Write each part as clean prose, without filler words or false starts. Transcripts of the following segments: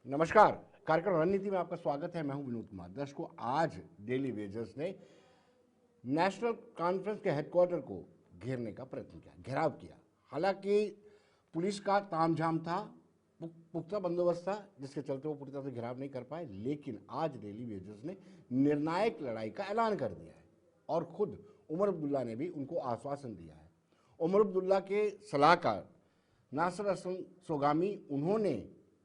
नमस्कार। कार्यक्रम रणनीति में आपका स्वागत है। मैं हूं विनोद कुमार। दर्शकों, आज डेली वेजर्स ने नेशनल कॉन्फ्रेंस के हेडक्वार्टर को घेरने का प्रयत्न किया, घेराव किया। हालांकि पुलिस का तामझाम था, पुख्ता बंदोबस्त था, जिसके चलते वो पूरी तरह से घेराव नहीं कर पाए। लेकिन आज डेली वेजर्स ने निर्णायक लड़ाई का ऐलान कर दिया है और खुद उमर अब्दुल्ला ने भी उनको आश्वासन दिया है। उमर अब्दुल्ला के सलाहकार नासिर हसन सोगामी, उन्होंने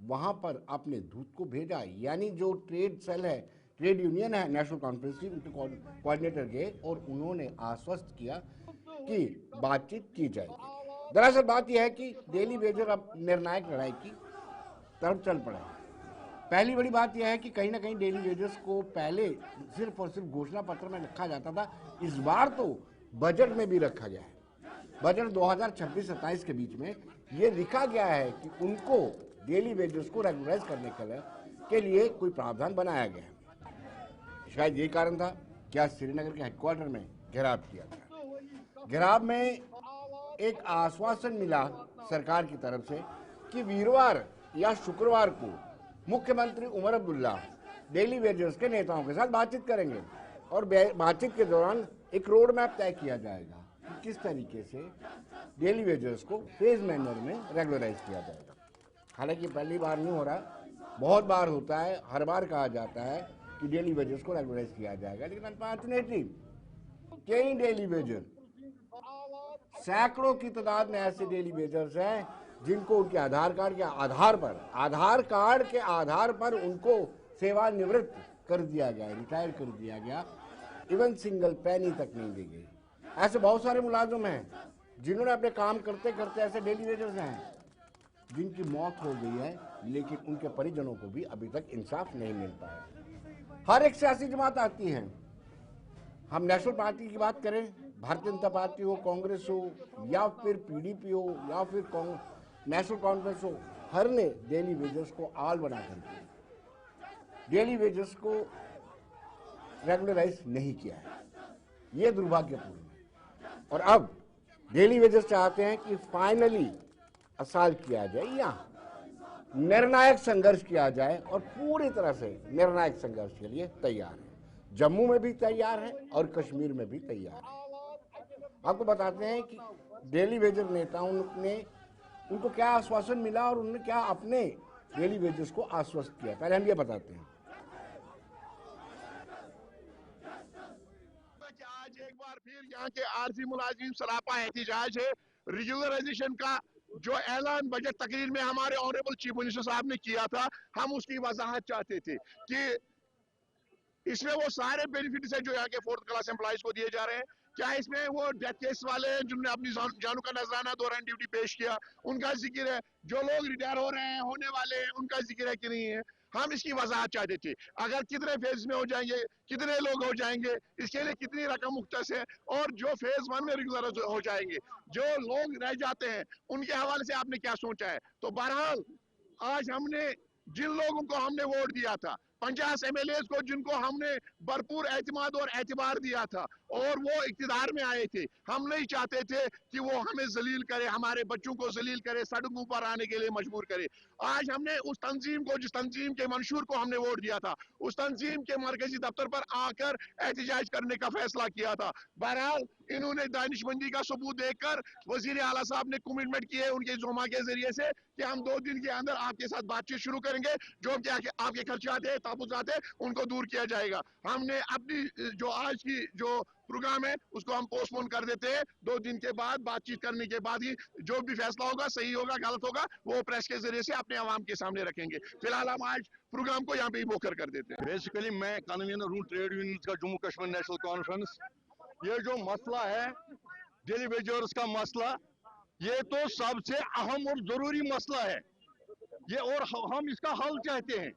वहां पर अपने दूत को भेजा, यानी जो ट्रेड सेल है, ट्रेड यूनियन है नेशनल कॉन्फ्रेंस की, उनके कोऑर्डिनेटर गए और उन्होंने आश्वस्त किया कि बातचीत की जाएगी। दरअसल बात यह है कि डेली वेजर अब निर्णायक लड़ाई की तरफ चल पड़े हैं। पहली बड़ी बात यह है कि कहीं ना कहीं डेली वेजर्स को पहले सिर्फ और सिर्फ घोषणा पत्र में रखा जाता था, इस बार तो बजट में भी रखा गया है। बजट 2026-27 के बीच में ये लिखा गया है कि उनको डेली वेजर्स को रेगुलराइज करने के लिए कोई प्रावधान बनाया गया है। शायद यही कारण था कि आज श्रीनगर के हेडक्वार्टर में घेराव किया गया। घेराव में एक आश्वासन मिला सरकार की तरफ से कि वीरवार या शुक्रवार को मुख्यमंत्री उमर अब्दुल्ला डेली वेजर्स के नेताओं के साथ बातचीत करेंगे और बातचीत के दौरान एक रोड मैप तय किया जाएगा कि किस तरीके से डेली वेजर्स को फेज मैनर में रेगुलराइज किया जाएगा। हालांकि पहली बार नहीं हो रहा, बहुत बार होता है, हर बार कहा जाता है कि डेली वेजर्स को रेगुलराइज किया जाएगा, लेकिन अनफॉर्चुनेटली कई डेली वेजर, सैकड़ों की तादाद में ऐसे डेली वेजर्स हैं जिनको उनके आधार कार्ड के आधार पर उनको सेवानिवृत्त कर दिया गया, रिटायर कर दिया गया, इवन सिंगल पैनी तक नहीं दी गई। ऐसे बहुत सारे मुलाजिम हैं जिन्होंने अपने काम करते करते, ऐसे डेली वेजर्स हैं जिनकी मौत हो गई है, लेकिन उनके परिजनों को भी अभी तक इंसाफ नहीं मिल पाया। हर एक सियासी जमात आती है, हम नेशनल पार्टी की बात करें, भारतीय जनता पार्टी हो, कांग्रेस हो, या फिर पीडीपी हो, या फिर नेशनल कॉन्फ्रेंस हो, हर ने डेली वेजर्स को आल बना करके डेली वेजर्स को रेगुलराइज नहीं किया है। ये दुर्भाग्यपूर्ण है। और अब डेली वेजर्स चाहते हैं कि फाइनली असाल किया जाए या निर्णायक संघर्ष किया जाए, और पूरी तरह से निर्णायक संघर्ष के लिए तैयार है। जम्मू में भी तैयार है और कश्मीर में भी तैयार है। आपको बताते हैं कि डेली वेजर नेताओं ने उनको क्या आश्वासन मिला और उन्होंने क्या अपने डेली वेजर्स को आश्वस्त किया, पहले हम ये बताते हैं। आज एक बार फिर यहाँ के आरजी मुलाजिम सरापा एहतजाज है। रेगुलराइजेशन का जो ऐलान बजट तकरीर में हमारे ऑनरेबल चीफ मिनिस्टर साहब ने किया था, हम उसकी वजाहत चाहते थे कि इसमें वो सारे बेनिफिट्स हैं जो यहाँ के फोर्थ क्लास एम्प्लॉइज को दिए जा रहे हैं। क्या इसमें वो डेथ केस वाले हैं जिन्होंने अपनी जानों का नजराना दौरान ड्यूटी पेश किया, उनका जिक्र है? जो लोग रिटायर हो रहे हैं, होने वाले हैं, उनका जिक्र है कि नहीं है? हम इसकी वजाहत चाहते थे। अगर कितने फेज में हो जाएंगे, कितने लोग हो जाएंगे, इसके लिए कितनी रकम मुख्तस है, और जो फेज 1 में रेगुलर हो जाएंगे, जो लोग रह जाते हैं, उनके हवाले से आपने क्या सोचा है? तो बहरहाल आज हमने जिन लोगों को हमने वोट दिया था, 50 एमएलए को जिनको हमने भरपूर एतमाद और एतबार दिया था, और वो इक्तिदार में आए थे, हम नहीं चाहते थे कि वो हमें जलील करे, हमारे बच्चों को जलील करे, सड़कों पर आने के लिए मजबूर करे। आज हमने उस तंजीम को, जिस तंजीम के मंशूर को हमने वोट दिया था, उस तंजीम के मरकजी दफ्तर पर आकर एहतजाज करने का फैसला किया था। बहरहाल इन्होंने दानिशमंदी का सबूत देकर वजीर आला साहब ने कमिटमेंट की है उनके जोमा के जरिए से कि हम 2 दिन के अंदर आपके साथ बातचीत शुरू करेंगे, जो कि आपके खर्चात है, ताबुजात है, उनको दूर किया जाएगा। हमने अपनी जो आज की जो प्रोग्राम है उसको हम पोस्टपोन कर देते हैं। 2 दिन के बाद बातचीत करने के बाद ही जो भी फैसला होगा, सही होगा गलत होगा, वो प्रेस के जरिए से अपने आवाम के सामने रखेंगे। फिलहाल हम आज प्रोग्राम को यहाँ पे ही मोकर कर देते हैं। बेसिकली मैं कन्वीनर हूँ ट्रेड यूनियन का जम्मू कश्मीर नेशनल कॉन्फ्रेंस। ये जो मसला है डेली वेजर्स का मसला, ये तो सबसे अहम और जरूरी मसला है ये, और हम इसका हल चाहते हैं।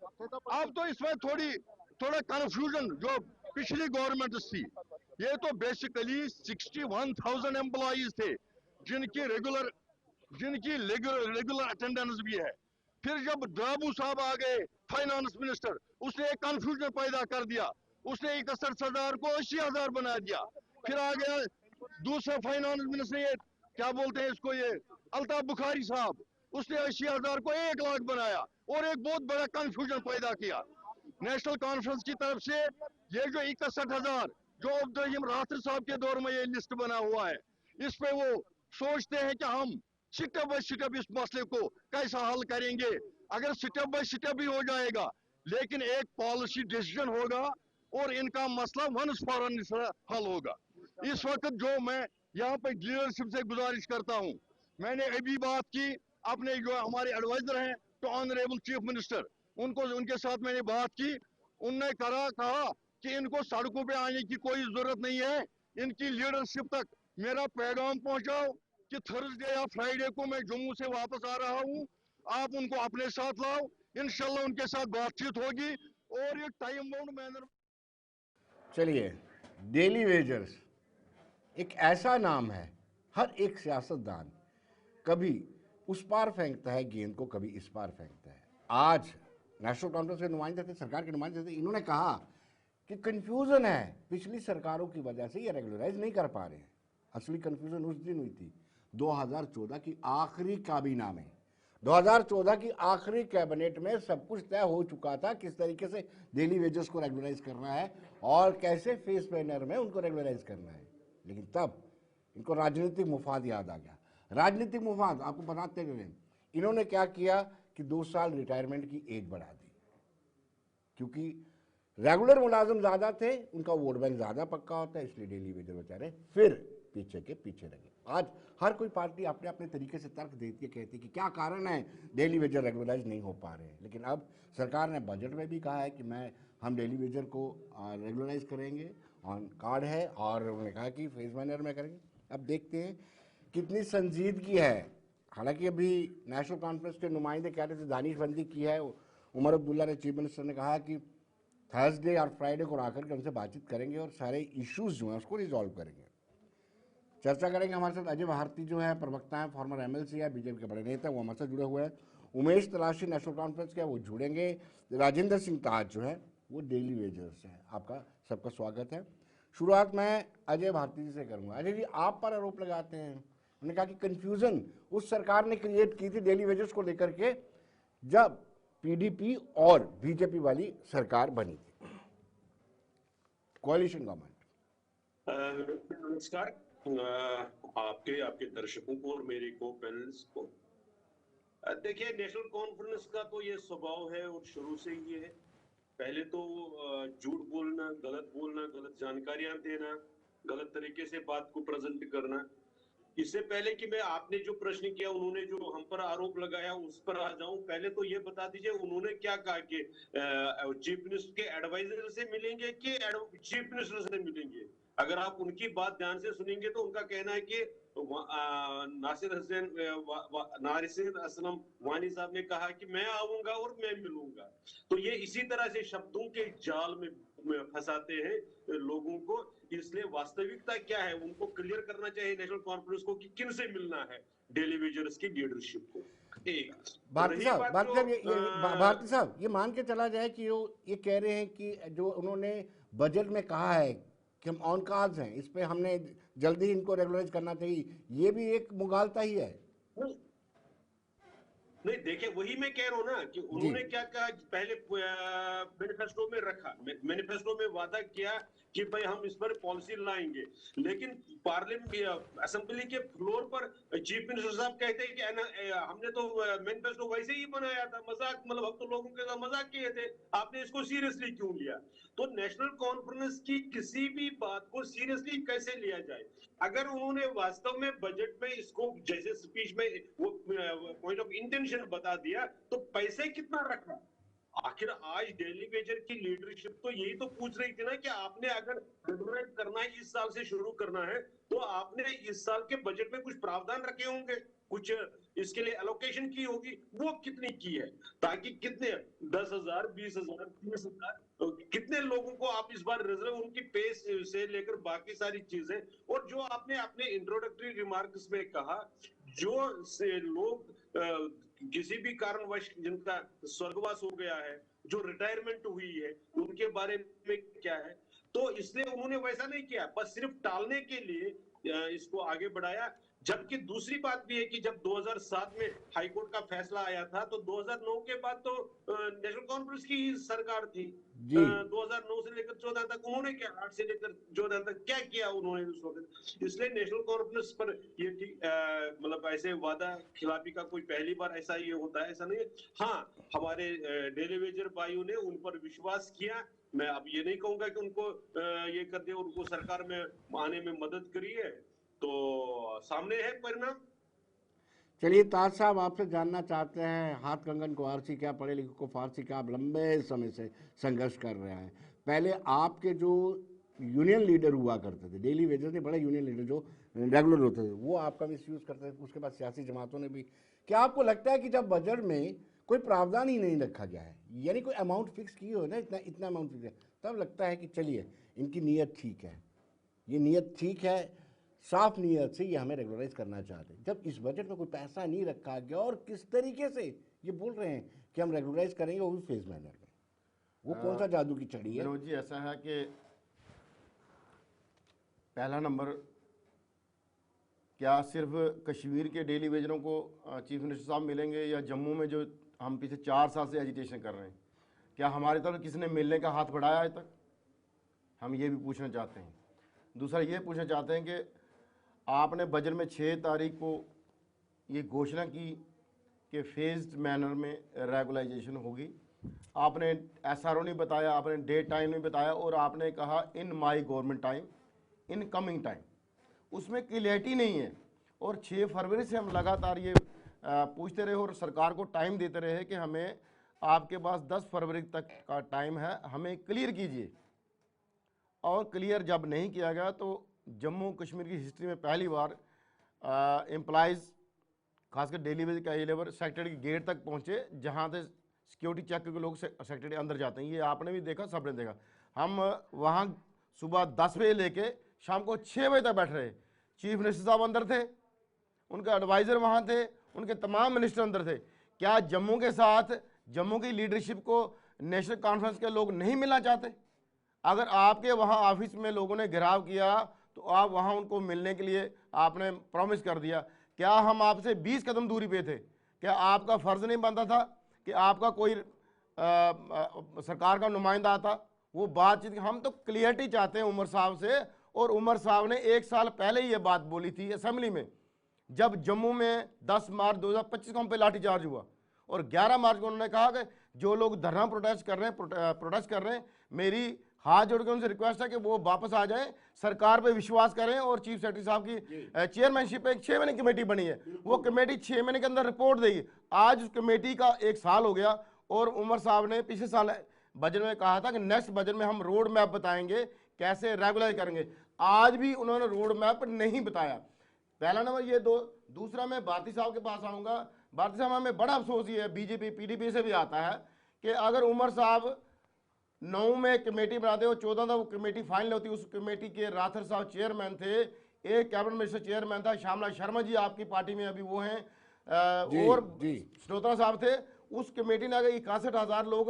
अब तो इसमें थोड़ा कंफ्यूजन जो पिछली गवर्नमेंट थी, ये तो बेसिकली 61,000 एम्प्लॉइज थे जिनकी रेगुलर अटेंडेंस भी है। फिर जब ड्राबू साहब आ गए फाइनेंस मिनिस्टर, उसने एक कंफ्यूजन पैदा कर दिया, उसने 61,000 को 80,000 बना दिया। फिर आ गया दूसरा फाइनेंस मिनिस्टर, ये क्या बोलते हैं इसको, ये अल्ताफ बुखारी साहब, उसने 80,000 को 1 लाख बनाया। और एक बहुत बड़ा कंफ्यूजन पैदा किया। नेशनल कॉन्फ्रेंस की तरफ से ये जो 61,000 जो अब्दुल राशिद साहब के दौर में ये लिस्ट बना हुआ है, इस पे वो सोचते हैं कि हम स्टेप बाय स्टेप इस मसले को कैसा हल करेंगे। अगर स्टेप बाय स्टेप भी हो जाएगा, लेकिन एक पॉलिसी डिसीजन होगा और इनका मसला वंस फॉरन हल होगा। इस वक्त जो मैं यहाँ पे लीडरशिप से गुजारिश करता हूँ, मैंने अभी बात की अपने जो हमारे एडवाइजर हैं तो ऑनरेबल चीफ मिनिस्टर, उनके साथ मैंने बात की। उनने कहा कि इनको सड़कों पे आने की कोई जरूरत नहीं है, इनकी लीडरशिप तक मेरा पैगाम पहुंचाओ कि थर्सडे या फ्राइडे को मैं जम्मू से वापस आ रहा हूं, आप उनको अपने साथ लाओ, इंशाल्लाह उनके साथ बातचीत होगी और ये टाइम बाउंड मैनर। चलिए, डेली वेजर्स एक ऐसा नाम है, हर एक सियासतदान कभी उस पार फेंकता है गेंद को, कभी इस पार फेंकता है। आज नेशनल कॉन्फ्रेंस के नुमाइंदे थे, सरकार के नुमाइंदे थे, इन्होंने कहा कि कंफ्यूजन है, पिछली सरकारों की वजह से ये रेगुलराइज नहीं कर पा रहे हैं। असली कंफ्यूजन उस दिन हुई थी 2014 की आखिरी काबीना में। 2014 की आखिरी कैबिनेट में सब कुछ तय हो चुका था किस तरीके से डेली वेजेस को रेगुलराइज करना है और कैसे फेस मैनर में उनको रेगुलराइज करना है। लेकिन तब इनको राजनीतिक मुफाद याद आ गया। राजनीतिक मुफाद आपको बताते हुए इन्होंने क्या किया कि 2 साल रिटायरमेंट की एज बढ़ा दी, क्योंकि रेगुलर मुलाजिम ज़्यादा थे, उनका वोट बैंक ज़्यादा पक्का होता है, इसलिए डेली वेजर बेचारे फिर पीछे के पीछे लगे। आज हर कोई पार्टी अपने अपने तरीके से तर्क देती है, कहती है कि क्या कारण है डेली वेजर रेगुलराइज नहीं हो पा रहे हैं। लेकिन अब सरकार ने बजट में भी कहा है कि हम डेली वेजर को रेगुलराइज करेंगे, ऑन कार्ड है, और उन्होंने कहा कि फेज मैनर में करेंगे। अब देखते हैं कितनी संजीदगी है। हालांकि अभी नेशनल कॉन्फ्रेंस के नुमाइंदे कह रहे थे दानिशबंदी की है, उमर अब्दुल्ला ने, चीफ मिनिस्टर ने कहा कि थर्सडे और फ्राइडे को आकर के उनसे बातचीत करेंगे और सारे इश्यूज जो हैं उसको रिजॉल्व करेंगे। चर्चा करेंगे हमारे साथ अजय भारती जो है, प्रवक्ता है, फॉर्मर एमएलसी है, बीजेपी के बड़े नेता, वो हमारे साथ जुड़े हुए हैं। उमेश तलाशी नेशनल कॉन्फ्रेंस के, वो जुड़ेंगे। राजेंद्र सिंह ताज जो है वो डेली वेजर्स है। आपका सबका स्वागत है। शुरुआत मैं अजय भारती जी से करूँगा। अजय जी, आप पर आरोप लगाते हैं, उन्होंने कहा कि कन्फ्यूज़न उस सरकार ने क्रिएट की थी डेली वेजर्स को लेकर के जब पीडीपी और बीजेपी वाली सरकार बनी थी, कोalition गवर्नमेंट। नमस्कार आपके दर्शकों को और मेरे को पैनलिस्ट को। देखिए, नेशनल कॉन्फ्रेंस का तो ये स्वभाव है और शुरू से ही है। पहले तो झूठ बोलना, गलत जानकारियां देना, गलत तरीके से बात को प्रेजेंट करना। इससे पहले कि मैं आपने जो प्रश्न किया, उन्होंने जो हम पर आरोप लगाया, उस पर आ जाऊं, पहले तो ये बता दीजिए उन्होंने क्या कहा कि चीफ मिनिस्टर के एडवाइजर से मिलेंगे कि चीफ मिनिस्टर से मिलेंगे। अगर आप उनकी बात ध्यान से सुनेंगे तो उनका कहना है कि नासिर असलम वानी साहब ने कहा कि मैं आऊंगा और मैं मिलूंगा। तो ये इसी तरह से शब्दों के जाल में फंसाते हैं लोगों को। इसलिए वास्तविकता क्या है उनको क्लियर करना चाहिए नेशनल कॉन्फ्रेंस को कि किन से मिलना है डेली वेजर्स की लीडरशिप को। भारती साहब, ये मान के चला जाए कि ये कह रहे हैं कि जो उन्होंने बजट में कहा है कि हम ऑन कार्ड्स हैं, इस पे हमने जल्दी इनको रेगुलराइज करना चाहिए, ये भी एक मुगालता ही है। नहीं, देखिए, वही मैं कह रहा हूँ ना कि उन्होंने क्या कहा, पहले मैनिफेस्टो में रखा, मैनिफेस्टो में वादा किया कि भाई हम इस पर पॉलिसी लाएंगे, लेकिन पार्लियामेंट असेंबली के फ्लोर पर चीफ मिनिस्टर साहब कहते हैं कि हमने तो मैनिफेस्टो वैसे ही बनाया था, मजाक, मतलब हम तो लोगों के साथ मजाक किए थे, आपने इसको सीरियसली क्यों लिया। तो नेशनल कॉन्फ्रेंस की किसी भी बात को सीरियसली कैसे लिया जाए। अगर उन्होंने वास्तव में बजट में इसको जैसे स्पीच में वो पॉइंट ऑफ इंटेंशन बता दिया, तो पैसे कितना रखा। आखिर आज डेली वेजर की लीडरशिप तो यही तो पूछ रही थी ना कि आपने अगर रेगुलराइज करना है, इस साल से शुरू करना है, तो आपने इस साल के बजट में कुछ प्रावधान रखे होंगे, कुछ इसके लिए एलोकेशन की होगी, वो कितनी की है, ताकि कितने 10,000, 20,000, 30,000 कितने लोगों को आप इस बार रिजर्व, उनकी पे से लेकर बाकी सारी चीजें। और जो आपने अपने इंट्रोडक्टरी रिमार्क्स में कहा, जो से लोग किसी भी कारणवश जिनका स्वर्गवास हो गया है, जो रिटायरमेंट हुई है, उनके बारे में क्या है, तो इसलिए उन्होंने वैसा नहीं किया, बस सिर्फ टालने के लिए इसको आगे बढ़ाया। जबकि दूसरी बात भी है कि जब 2007 में हाईकोर्ट का फैसला आया था तो 2009 के बाद तो नेशनल कॉन्फ्रेंस की ही सरकार थी। जी 2009 से लेकर 14 तक उन्होंने क्या, 8 से लेकर 14 तक क्या किया उन्होंने उस वक्त। इसलिए नेशनल कॉन्फ्रेंस पर ये मतलब ऐसे वादा खिलाफी का कोई पहली बार ऐसा ये होता है, ऐसा नहीं है। हाँ, हमारे डेली वेजर भाइयों ने उन पर विश्वास किया। मैं अब ये नहीं कहूंगा कि उनको ये कर दिया, उनको सरकार में आने में मदद करी है, तो सामने है परिणाम। चलिए ताज साहब, आपसे जानना चाहते हैं, हाथ कंगन को आरसी क्या, पढ़े लिखे को फारसी क्या, आप लंबे समय से संघर्ष कर रहे हैं। पहले आपके जो यूनियन लीडर हुआ करते थे, डेली वेजर्स के बड़े यूनियन लीडर जो रेगुलर होते थे, वो आपका मिसयूज करते थे, उसके बाद सियासी जमातों ने भी। क्या आपको लगता है कि जब बजट में कोई प्रावधान ही नहीं रखा गया है, यानी कोई अमाउंट फिक्स की हो ना, इतना इतना अमाउंट फिक्स है, तब लगता है कि चलिए इनकी नीयत ठीक है, ये नीयत ठीक है, साफ नीयत से ये हमें रेगुलराइज करना चाहते हैं। जब इस बजट में कोई पैसा नहीं रखा गया और किस तरीके से ये बोल रहे हैं कि हम रेगुलराइज करेंगे, वो भी फेज मैनर में, वो कौन सा जादू की छड़ी है? विनोद जी, ऐसा है कि पहला नंबर, क्या सिर्फ कश्मीर के डेली वेजरों को चीफ मिनिस्टर साहब मिलेंगे, या जम्मू में जो हम पिछले 4 साल से एजिटेशन कर रहे हैं, क्या हमारी तरफ किसी ने मिलने का हाथ बढ़ाया आज तक? हम ये भी पूछना चाहते हैं। दूसरा ये पूछना चाहते हैं कि आपने बजट में 6 तारीख को ये घोषणा की कि फेज्ड मैनर में रेगुलाइजेशन होगी। आपने एसआरओ नहीं बताया, आपने डेट टाइम नहीं बताया, और आपने कहा in my government time, in coming time. उसमें क्लियरिटी नहीं है। और 6 फरवरी से हम लगातार ये पूछते रहे और सरकार को टाइम देते रहे कि हमें, आपके पास 10 फरवरी तक का टाइम है, हमें क्लियर कीजिए। और क्लियर जब नहीं किया गया तो जम्मू कश्मीर की हिस्ट्री में पहली बार एम्प्लॉइज़, खासकर डेली वेज का ये लेबर सेक्रेटरी के गेट तक पहुंचे, जहां से सिक्योरिटी चेक के लोग सेक्रेटरी अंदर जाते हैं। ये आपने भी देखा, सबने देखा। हम वहां सुबह 10 बजे लेके शाम को 6 बजे तक बैठ रहे। चीफ मिनिस्टर साहब अंदर थे, उनके एडवाइज़र वहाँ थे, उनके तमाम मिनिस्टर अंदर थे। क्या जम्मू के साथ जम्मू की लीडरशिप को नेशनल कॉन्फ्रेंस के लोग नहीं मिलना चाहते? अगर आपके वहाँ ऑफिस में लोगों ने घेराव किया तो आप वहाँ उनको मिलने के लिए आपने प्रॉमिस कर दिया। क्या हम आपसे 20 कदम दूरी पे थे? क्या आपका फ़र्ज़ नहीं बनता था कि आपका कोई सरकार का नुमाइंदा आता, वो बातचीत? हम तो क्लियरिटी चाहते हैं उमर साहब से। और उमर साहब ने 1 साल पहले ही ये बात बोली थी असेंबली में, जब जम्मू में 10 मार्च 2025 को हम पे लाठीचार्ज हुआ, और 11 मार्च को उन्होंने कहा कि जो लोग धरना प्रोटेस्ट कर रहे हैं, मेरी हाथ जोड़ के उनसे रिक्वेस्ट है कि वो वापस आ जाएं, सरकार पे विश्वास करें। और चीफ सेक्रेटरी साहब की चेयरमैनशिप पे एक 6 महीने कमेटी बनी है, वो कमेटी 6 महीने के अंदर रिपोर्ट देगी। आज उस कमेटी का 1 साल हो गया, और उमर साहब ने पिछले साल बजट में कहा था कि नेक्स्ट बजट में हम रोड मैप बताएंगे कैसे रेगुलाइज करेंगे। आज भी उन्होंने रोड मैप नहीं बताया। पहला नंबर ये दो। दूसरा, मैं भारती साहब के पास आऊँगा। भारती साहब, हमें बड़ा अफसोस ये है, बीजेपी पीडीपी से भी आता है, कि अगर उमर साहब 9 में कमेटी बनाते हो, 14 था वो कमेटी फाइनल होती, उस कमेटी के राथर साहब चेयरमैन थे, एक कैबिनेट मिनिस्टर चेयरमैन था, श्यामला शर्मा जी आपकी पार्टी में अभी वो हैं, और स्नोत्रा साहब थे। उस कमेटी ने अगर 61,000 लोग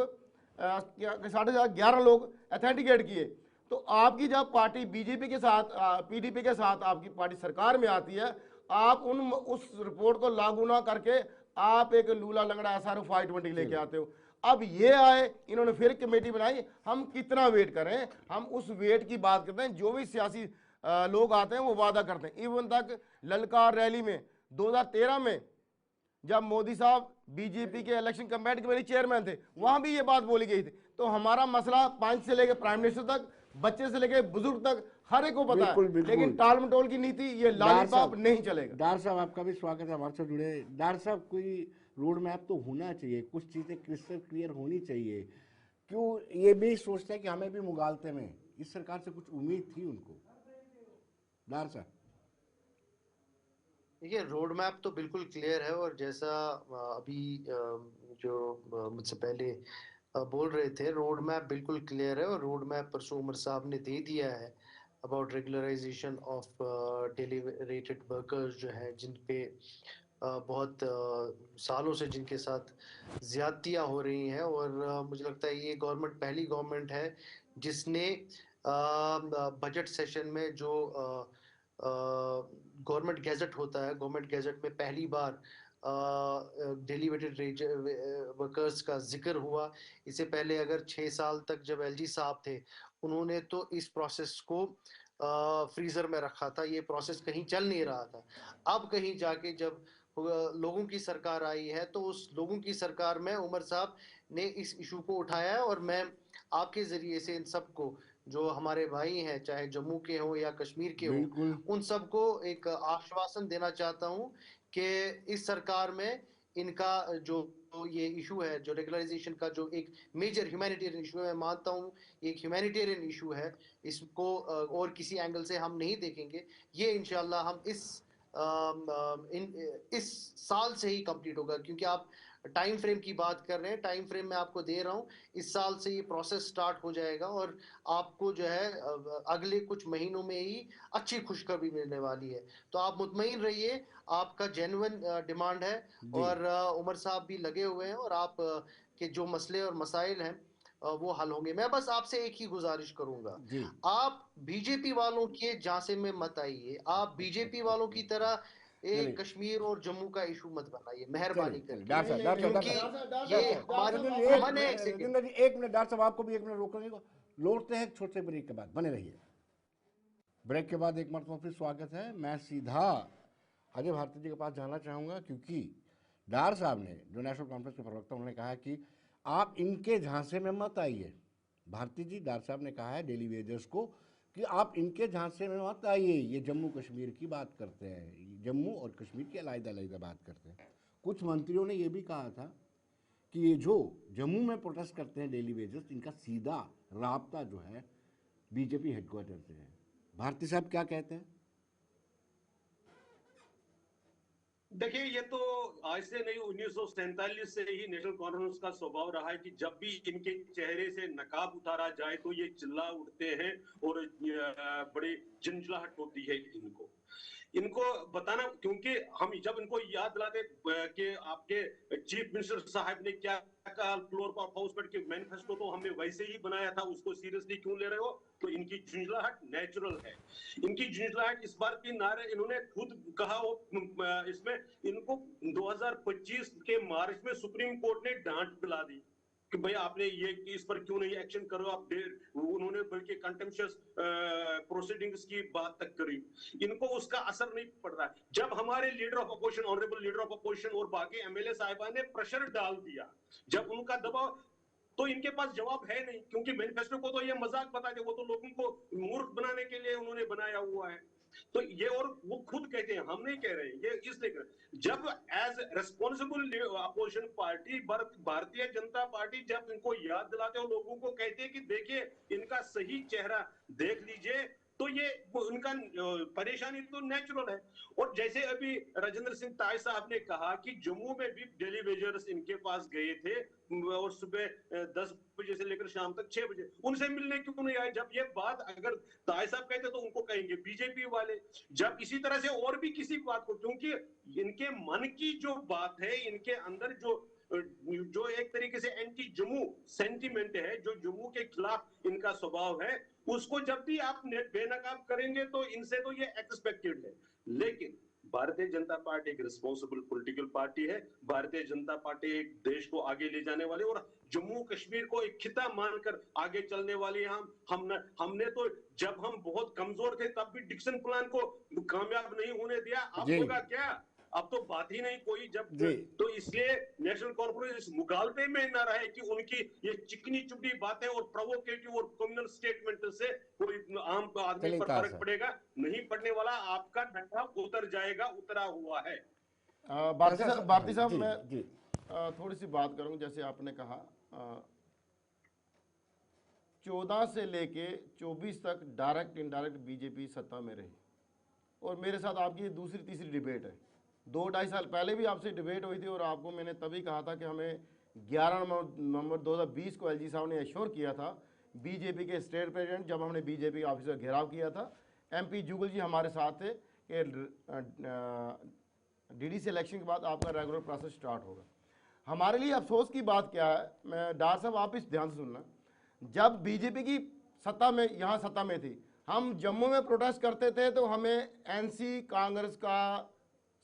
11 लोग अथेंटिकेट किए, तो आपकी जब पार्टी बीजेपी के साथ पीडीपी के साथ आपकी पार्टी सरकार में आती है, आप उस रिपोर्ट को लागू ना करके आप एक लूला लंगड़ा एसआरओ 520 लेके आते हो। अब ये आए, इन्होंने फिर कमेटी बनाई, हम कितना वेट करें? हम उस वेट की बात करते हैं। जो भी सियासी लोग आते हैं वो वादा करते हैं। इवन तक ललकार रैली में 2013 में जब मोदी साहब बीजेपी के इलेक्शन कमेटी कमेटी चेयरमैन थे, वहां भी ये बात बोली गई थी। तो हमारा मसला पंच से लेकर प्राइम मिनिस्टर तक, बच्चे से लेकर बुजुर्ग तक, हर एक को पता है। लेकिन टाल मटोल की नीति, ये लॉलीपॉप नहीं चलेगा। डार साहब, आपका भी स्वागत है, हमारे से जुड़े। डार साहब, कोई रोड मैप तो होना चाहिए, कुछ चीज़ें क्रिस्टल क्लियर होनी चाहिए। क्यों ये भी सोचते हैं कि हमें भी मुगालते में इस सरकार से कुछ उम्मीद थी उनको? डार साहब, देखिए, रोड मैप तो बिल्कुल क्लियर है, और जैसा अभी जो मुझसे पहले बोल रहे थे, रोड मैप बिल्कुल क्लियर है, और रोड मैप परसों उमर साहब ने दे दिया है about regularization of daily rated workers, जो है जिन पे बहुत सालों से जिनके साथ ज्यादतियाँ हो रही हैं। और मुझे लगता है ये गवर्नमेंट पहली गवर्नमेंट है जिसने बजट सेशन में जो गवर्नमेंट गैजेट होता है, गवर्नमेंट गैजेट में पहली बार डेलीवेटेड वर्कर्स का जिक्र हुआ। इससे पहले अगर 6 साल तक जब एलजी साहब थे, उन्होंने तो इस प्रोसेस को फ्रीजर में रखा था, ये प्रोसेस कहीं चल नहीं रहा था। अब कहीं जाके जब लोगों की सरकार आई है, तो उस लोगों की सरकार में उमर साहब ने इस इशू को उठाया है, और मैं आपके जरिए से इन सबको, जो हमारे भाई हैं, चाहे जम्मू के हों या कश्मीर के हों, बिल्कुल उन सबको एक आश्वासन देना चाहता हूं कि इस सरकार में इनका जो ये इशू है, जो रेगुलराइजेशन का जो एक मेजर ह्यूमैनिटेरियन इशू है, मैं मानता हूं एक ह्यूमैनिटेरियन इशू है, इसको और किसी एंगल से हम नहीं देखेंगे। ये इंशाल्लाह हम इस साल से ही कंप्लीट होगा, क्योंकि आप टाइम फ्रेम की बात कर रहे हैं, टाइम फ्रेम मैं आपको दे रहा हूं, इस साल से ये प्रोसेस स्टार्ट हो जाएगा, और आपको जो है अगले कुछ महीनों में ही अच्छी खुशखबरी मिलने वाली है। तो आप मुतमईन रहिए, आपका जेन्युइन डिमांड है, जी और उमर साहब भी लगे हुए हैं, और आप के जो मसले और मसाइल हैं वो हल होंगे। मैं बस आपसे एक ही गुजारिश करूंगा, जी आप बीजेपी वालों के झांसे में मत आइए, आप बीजेपी वालों की तरह चलिए एक कश्मीर और जम्मू का इशू मत बनाइए, चलिए मेहरबानी चलिए करके, डॉक्टर क्योंकि साहब ये हमारे अमन है। एक सेकंड, राजेंद्र जी एक मिनट, डॉक्टर साहब आपको भी एक मिनट रोकने को लौटते हैं एक छोटे ब्रेक के बाद, बने रहिए। ब्रेक के बाद एक मरतबा फिर स्वागत है। मैं सीधा अजय भारती जी के पास जाना चाहूँगा, क्योंकि डार साहब ने, जो नेशनल कॉन्फ्रेंस के प्रवक्ता, उन्होंने कहा कि आप इनके झांसे में मत आइए। भारती जी, डार साहब ने कहा है डेली वेजर्स को कि आप इनके झांसे में मत आइए, ये जम्मू कश्मीर की बात करते हैं, जम्मू और कश्मीर की अलग-अलग बात करते हैं। कुछ मंत्रियों ने ये भी कहा था कि ये जो जम्मू में प्रोटेस्ट करते हैं डेली वेजर्स, इनका सीधा राब्ता जो है बीजेपी हेडक्वार्टर से है। भारती साहब क्या कहते हैं? देखिए, ये तो आज से नहीं, 1947 से ही नेशनल कॉन्फ्रेंस का स्वभाव रहा है कि जब भी इनके चेहरे से नकाब उतारा जाए तो ये चिल्ला उठते हैं और बड़ी झंझलाहट होती है इनको इनको बताना, क्योंकि हम जब इनको याद दिलाते कि आपके चीफ मिनिस्टर साहब ने क्या कहा फ्लोर पर हाउस पर कि मैनिफेस्टो तो हमने वैसे ही बनाया था, उसको सीरियसली क्यों ले रहे हो? तो इनकी झुंझलाहट नेचुरल है। इनकी झुंझलाहट इस बार की नारे इन्होंने खुद कहा हो, इसमें इनको 2025 के मार्च में सुप्रीम कोर्ट ने डांट दिला दी कि भाई आपने ये इस पर क्यों नहीं एक्शन करो आप। उन्होंने बल्कि कंटेम्पशियस प्रोसीडिंग्स की बात तक करी। इनको उसका असर नहीं पड़ रहा है। जब हमारे leader of opposition, honourable leader of opposition और बाकी एमएलए साहिबान ने प्रेशर डाल दिया, जब उनका दबाव, तो इनके पास जवाब है नहीं, क्योंकि मैनिफेस्टो को तो ये मजाक बताते, वो तो लोगों को मूर्ख बनाने के लिए उन्होंने बनाया हुआ है। तो ये, और वो खुद कहते हैं, हम नहीं कह रहे, ये इसलिए कह रहे, जब as responsible opposition party Bharatiya Janata party जब इनको याद दिलाते हो, लोगों को कहते हैं कि देखिए इनका सही चेहरा देख लीजिए, तो ये उनका परेशानी तो नेचुरल है। और जैसे अभी राजेंद्र सिंह ताई साहब ने कहा कि जम्मू में भी डेली वेजर्स इनके पास गए थे और सुबह 10 बजे से लेकर शाम तक 6 बजे, उनसे मिलने क्यों नहीं आए? जब ये बात अगर ताई साहब कहते तो उनको कहेंगे बीजेपी वाले। जब इसी तरह से और भी किसी बात को, क्योंकि इनके मन की जो बात है, इनके अंदर जो एक तरीके से एंटी जम्मू सेंटीमेंट है, जो जम्मू के खिलाफ इनका स्वभाव है, उसको जब भी आप बेनकाब करेंगे तो इनसे तो ये एक्सपेक्टेड है। लेकिन भारतीय जनता पार्टी एक रिस्पॉन्सिबल पॉलिटिकल पार्टी है। भारतीय जनता पार्टी एक देश को आगे ले जाने वाली और जम्मू कश्मीर को एक खिता मानकर आगे चलने वाली है। हमने तो जब हम बहुत कमजोर थे तब भी डिक्सन प्लान को कामयाब नहीं होने दिया। अब होगा क्या? अब तो बात ही नहीं कोई। जब तो इसलिए नेशनल कॉन्फ्रेंस इस मुगालते में न रहे कि उनकी ये चिकनी चुपड़ी बातें और प्रोवोकेटिव और कम्युनल स्टेटमेंट से कोई आम आदमी पर फर्क पड़ेगा, नहीं पड़ने वाला। आपका डंडा उतर जाएगा, उतरा हुआ है। भारती साहब, मैं थोड़ी सी बात करूं। जैसे आपने कहा 14 से लेके 24 तक डायरेक्ट इनडायरेक्ट बीजेपी सत्ता में रही, और मेरे साथ आपकी दूसरी तीसरी डिबेट है। 2-2.5 साल पहले भी आपसे डिबेट हुई थी और आपको मैंने तभी कहा था कि हमें 11 नवंबर 2020 को एलजी साहब ने एश्योर किया था, बीजेपी के स्टेट प्रेसिडेंट, जब हमने बीजेपी के ऑफिस का घेराव किया था, एमपी जुगल जी हमारे साथ थे कि डीडीसी इलेक्शन के बाद आपका रेगुलर प्रोसेस स्टार्ट होगा। हमारे लिए अफसोस की बात क्या है, मैं डार साहब आप इस ध्यान से सुनना, जब बीजेपी की सत्ता में यहाँ सत्ता में थी हम जम्मू में प्रोटेस्ट करते थे तो हमें एनसी कांग्रेस का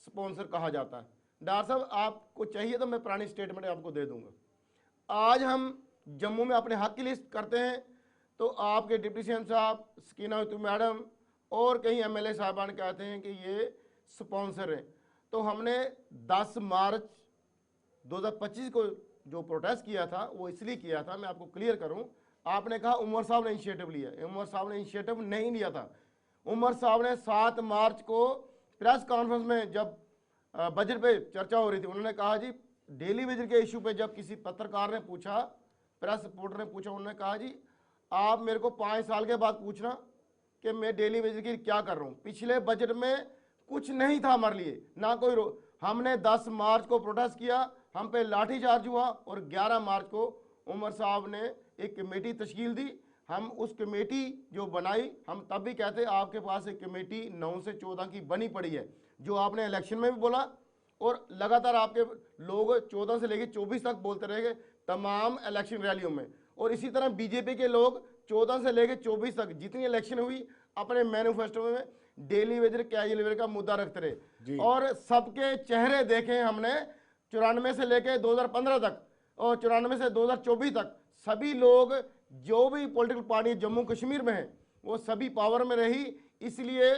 स्पॉन्सर कहा जाता है। डॉक्टर साहब आपको चाहिए तो मैं पुरानी स्टेटमेंट आपको दे दूंगा। आज हम जम्मू में अपने हक की लिस्ट करते हैं तो आपके डिप्टी सीएम साहब, सकीना मैडम और कई एमएलए साहबान कहते हैं कि ये स्पॉन्सर हैं। तो हमने 10 मार्च 2025 को जो प्रोटेस्ट किया था वो इसलिए किया था, मैं आपको क्लियर करूं। आपने कहा उमर साहब ने इनिशिएटिव लिया, उमर साहब ने इनिशिएटिव नहीं लिया था। उमर साहब ने 7 मार्च को प्रेस कॉन्फ्रेंस में जब बजट पे चर्चा हो रही थी, उन्होंने कहा जी डेली वेजर के इशू पे जब किसी पत्रकार ने पूछा, प्रेस रिपोर्टर ने पूछा, उन्होंने कहा जी आप मेरे को 5 साल के बाद पूछना कि मैं डेली वेजर की क्या कर रहा हूँ। पिछले बजट में कुछ नहीं था हमारे लिए, ना कोई हमने 10 मार्च को प्रोटेस्ट किया, हम पे लाठीचार्ज हुआ और 11 मार्च को उमर साहब ने एक कमेटी तश्कील दी। हम उस कमेटी जो बनाई, हम तब भी कहते आपके पास एक कमेटी 9 से 14 की बनी पड़ी है, जो आपने इलेक्शन में भी बोला और लगातार आपके लोग 14 से लेकर 24 तक बोलते रहे तमाम इलेक्शन रैलियों में। और इसी तरह बीजेपी के लोग 14 से लेकर 24 तक जितनी इलेक्शन हुई अपने मैनिफेस्टो में डेली वेजर कैजुअल वेजर का मुद्दा रखते रहे और सबके चेहरे देखे हमने। 94 से लेकर 2015 तक और 94 से 2024 तक सभी लोग जो भी पॉलिटिकल पार्टी जम्मू कश्मीर में है वो सभी पावर में रही। इसलिए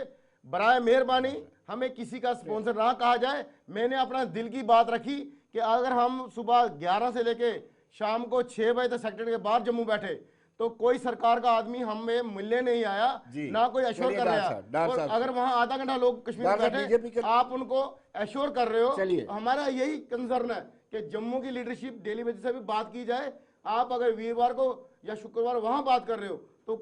बराए मेहरबानी हमें किसी का स्पॉन्सर ना कहा जाए। मैंने अपना दिल की बात रखी कि अगर हम सुबह 11 से लेके शाम को 6 बजे तक सेक्रेटरी के बाहर जम्मू बैठे तो कोई सरकार का आदमी हमें मिलने नहीं आया, ना कोई एश्योर कर रहा। और अगर वहां आधा घंटा लोग कश्मीर में बैठे आप उनको एश्योर कर रहे हो, हमारा यही कंसर्न है कि जम्मू की लीडरशिप डेली बेसिस से भी बात की जाए। आप अगर वीरवार को या शुक्रवार वहां बात कर रहे हो तो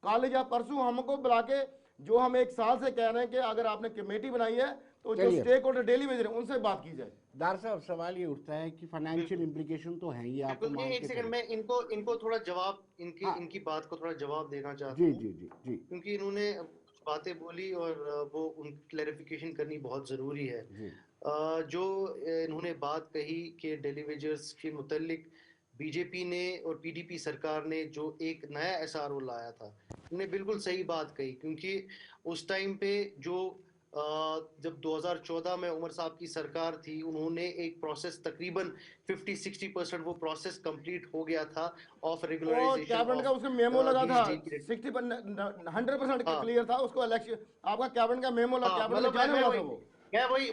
कल या परसों हमको बुला के, जो हम 1 साल से कह रहे हैं कि अगर आपने कमेटी बनाई है तो जो स्टेक होल्डर डेली वेजर है उनसे बात की जाए। दार साहब सवाल ये उठता है कि फाइनेंशियल इम्प्लीकेशन तो है ये आपको मान एक सेकंड में इनको थोड़ा जवाब इनकी बात को थोड़ा जवाब देना चाहता हूँ। जी क्योंकि इन्होंने बातें बोली और वो उनकी क्लैरिफिकेशन करनी बहुत जरूरी है। जो इन्होंने बात कही कि डेली वेजर्स के मुतालिक बीजेपी ने और पीडीपी सरकार ने जो एक नया एसआरओ लाया था, उन्होंने बिल्कुल सही बात कही। क्योंकि उस टाइम पे जो जब 2014 में उमर साहब की सरकार थी, उन्होंने एक प्रोसेस तकरीबन 50-60% वो प्रोसेस कंप्लीट हो गया था ऑफ रेगुलराइजेशन। कैबिनेट का उसका मेमो लगा था 100% क्लियर था उसको। इलेक्शन आपका कैबिनेट का मेमो लगा, कैबिनेट जाने वाला था वो।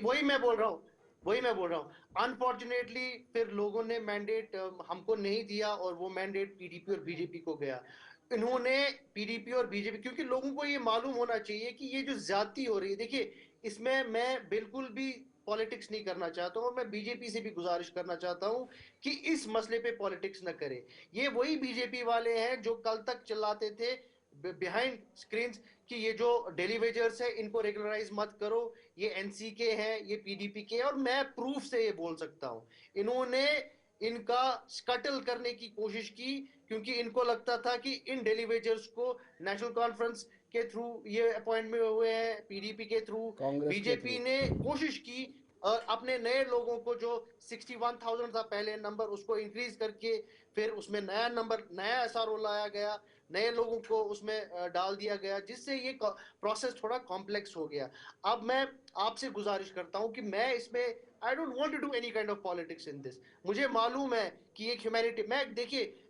वही मैं बोल रहा हूँ। अनफॉर्चुनेटली फिर लोगों ने मैंडेट हमको नहीं दिया और वो मैंडेट पीडीपी और बीजेपी को गया। इन्होंने पीडीपी और बीजेपी, क्योंकि लोगों को ये मालूम होना चाहिए कि ये जो ज्यादती हो रही है, देखिए इसमें मैं बिल्कुल भी पॉलिटिक्स नहीं करना चाहता हूँ। मैं बीजेपी से भी गुजारिश करना चाहता हूँ कि इस मसले पे पॉलिटिक्स न करें। ये वही बीजेपी वाले हैं जो कल तक चिल्लाते थे बिहाइंड स्क्रीन कि ये जो डेली वेजर्स है इनको रेगुलराइज मत करो, ये एनसी के हैं, ये पीडीपी के हैं। और मैं प्रूफ से ये बोल सकता हूँ, इन्होंने इनका स्कटल करने की कोशिश की क्योंकि इनको लगता था कि इन डेली वेजर्स को नेशनल कॉन्फ्रेंस के थ्रू ये अपॉइंटमेंट हुए हैं, पीडीपी के थ्रू। बीजेपी ने कोशिश की अपने नए लोगों को, जो 61,000 था पहले नंबर, उसको इंक्रीज करके फिर उसमें नया एसआरओ लाया गया, नए लोगों को उसमें डाल दिया गया, जिससे ये प्रोसेस थोड़ा कॉम्प्लेक्स हो गया। अब मैं आपसे गुजारिश करता हूं कि मैं इसमें I don't want to do any kind of politics in this। मुझे मालूम है कि एक ह्यूमैनिटी,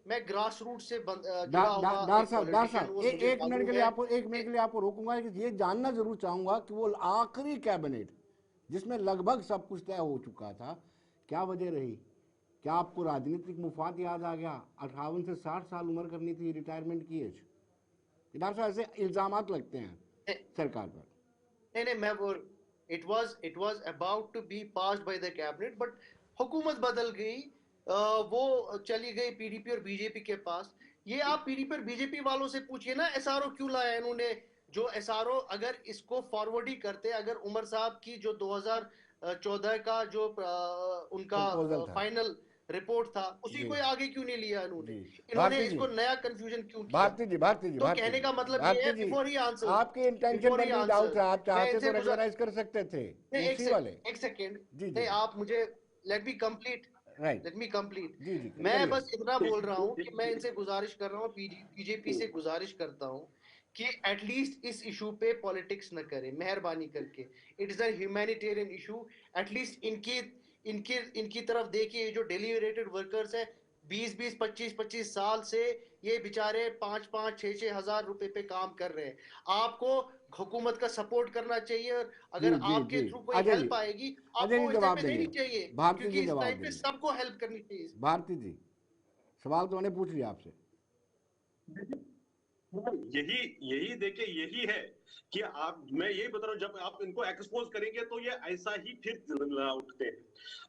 मैं ग्रास रूट से जुड़ा हुआ एक मिनट के लिए आपको रोकूंगा कि ये जानना जरूर चाहूंगा कि वो आखिरी कैबिनेट जिसमें लगभग सब कुछ तय हो चुका था, क्या वजह रही? क्या आपको राजनीतिक मुफाद याद आ गया? 58 से 60 साल उम्र करनी थी रिटायरमेंट की एज। इधर से ऐसे इल्जामात लगते हैं सरकार पर। नहीं, मैं वो it was about to be passed by the cabinet, but हुकूमत बदल गई, वो चली गई पीडीपी और बीजेपी के पास। ये आप पीडीपी और बीजेपी वालों से पूछिए ना, एसआरओ क्यों लाया इन्होंने? जो एसआरओ अगर इसको फॉरवर्ड ही करते, अगर उमर साहब की जो 2014 का जो उनका फाइनल रिपोर्ट था, उसी को आगे क्यों नहीं लिया इन्होंने इसको नया कंफ्यूजन क्यों किया? भारती जी तो कहने का मतलब ये है, बिफोर ही आंसर, आपके इंटेंशन पर भी डाउट है, आप चाहते तो रेगुलराइज कर सकते थे उसी वाले। एक सेकंड, नहीं आप मुझे लेट मी कंप्लीट। मैं बस इतना बोल रहा हूँ कि मैं इनसे गुजारिश कर रहा हूँ, बीजेपी से गुजारिश करता हूँ कि एटलीस्ट इस इशू पे पॉलिटिक्स न करें मेहरबानी करके। It is a humanitarian issue, at least इनकी तरफ देखिए। जो डेलीवेटेड वर्कर्स है 20-20, 25-25 साल से ये बेचारे 5-5, 6-6 हजार रुपए पे काम कर रहे हैं। आपको हुकूमत का सपोर्ट करना चाहिए, और जी अगर जी आपके जी थ्रू कोई अजय जी, हेल्प आएगी अजय आपको जी इस टाइम जवाब पे देंगे, देनी चाहिए, भारती क्योंकि जी इस जवाब टाइम पे देंगे। सबको हेल्प करनी चाहिए। भारती जी, सवाल तो मैंने पूछ लिया आपसे। यही यही देखिए, यही है कि मैं यही बता रहा हूं, जब आप इनको एक्सपोज करेंगे तो ये ऐसा ही फिर उठते हैं।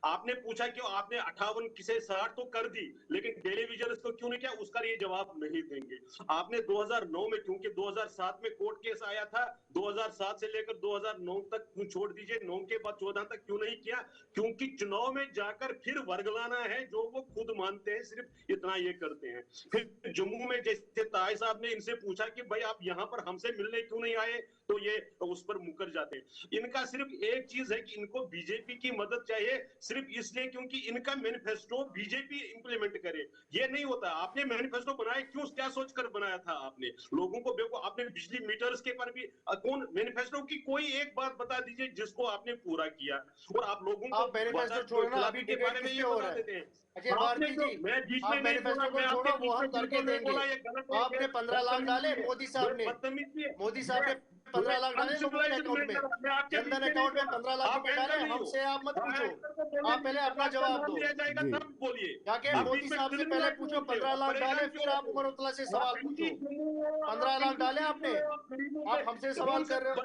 आपने पूछा कि आपने 58 किसे 60 तो कर दी, लेकिन टेलीविजन को क्यों नहीं किया, उसका ये जवाब नहीं देंगे। आपने 2009 में, क्योंकि 2007 में कोर्ट केस आया था, 2007 से लेकर 2009 तक क्यों छोड़ दीजिए, 9 के बाद 14 तक क्यों नहीं किया? क्योंकि चुनाव में जाकर फिर वर्गलाना है, जो वो खुद मानते हैं, सिर्फ इतना ये करते हैं। फिर जम्मू में जैसे ताई साहब ने इनसे पूछा कि भाई आप यहाँ पर हमसे मिलने क्यों नहीं आए, तो ये उस पर मुकर जाते हैं। इनका सिर्फ एक चीज है कि इनको बीजेपी की मदद चाहिए, सिर्फ इसलिए क्योंकि इनका मैनिफेस्टो बीजेपी इंप्लीमेंट करे। ये नहीं होता। आपने मैनिफेस्टो बनाया क्यों, क्या सोचकर बनाया था आपने? लोगों को बेवकूफ, आपने बिजली मीटर्स के पर भी कौन मैनिफेस्टो की कोई एक बात बता दीजिए जिसको आपने पूरा किया, और आप लोगों आप को मैनिफेस्टो वादा छोड़ो ना, अभी खिलाफी के डिबेट बारे में किस ये पे हो बता रहा है? देते हैं। अजय आपने भारती जो, जी, मैं बीच में आप नहीं बोला, मैनिफेस्टो को मैं आपके छोड़ो, वो बीच हम में करके बिल्कुल नहीं देंगे। बोला, ये गलत है, आपने ये 15 लाख डाले बदतमीजी है, मोदी साहब ने, बदतमीजी है। मोदी साहब ने 15 लाख डाले लोगों के अकाउंट में, मैं आपके बीच जनधन में नहीं अकाउंट में बोला। 15 लाख आप रुपए डाले। एंकर नहीं हो। हमसे आप मत पूछो, एंकर को बोलने आप पहले दीजिए, अपना जब आपका जवाब नाम दो। लिया जाएगा जी तब बोलिए। जाके जी आप मोदी बीच में साहब से बिल्कुल पहले क्यों पूछो, बोलते हो? 15 लाख डाले, परेशान क्यों फिर आप होते हो? उमर उतला से आप सवाल एंटी पूछो। जम्मू हो, आप 15 लाख एंटी डाले पीपल आपने, हो, आप गरीबों आप के हमसे सवाल कर रहे हो।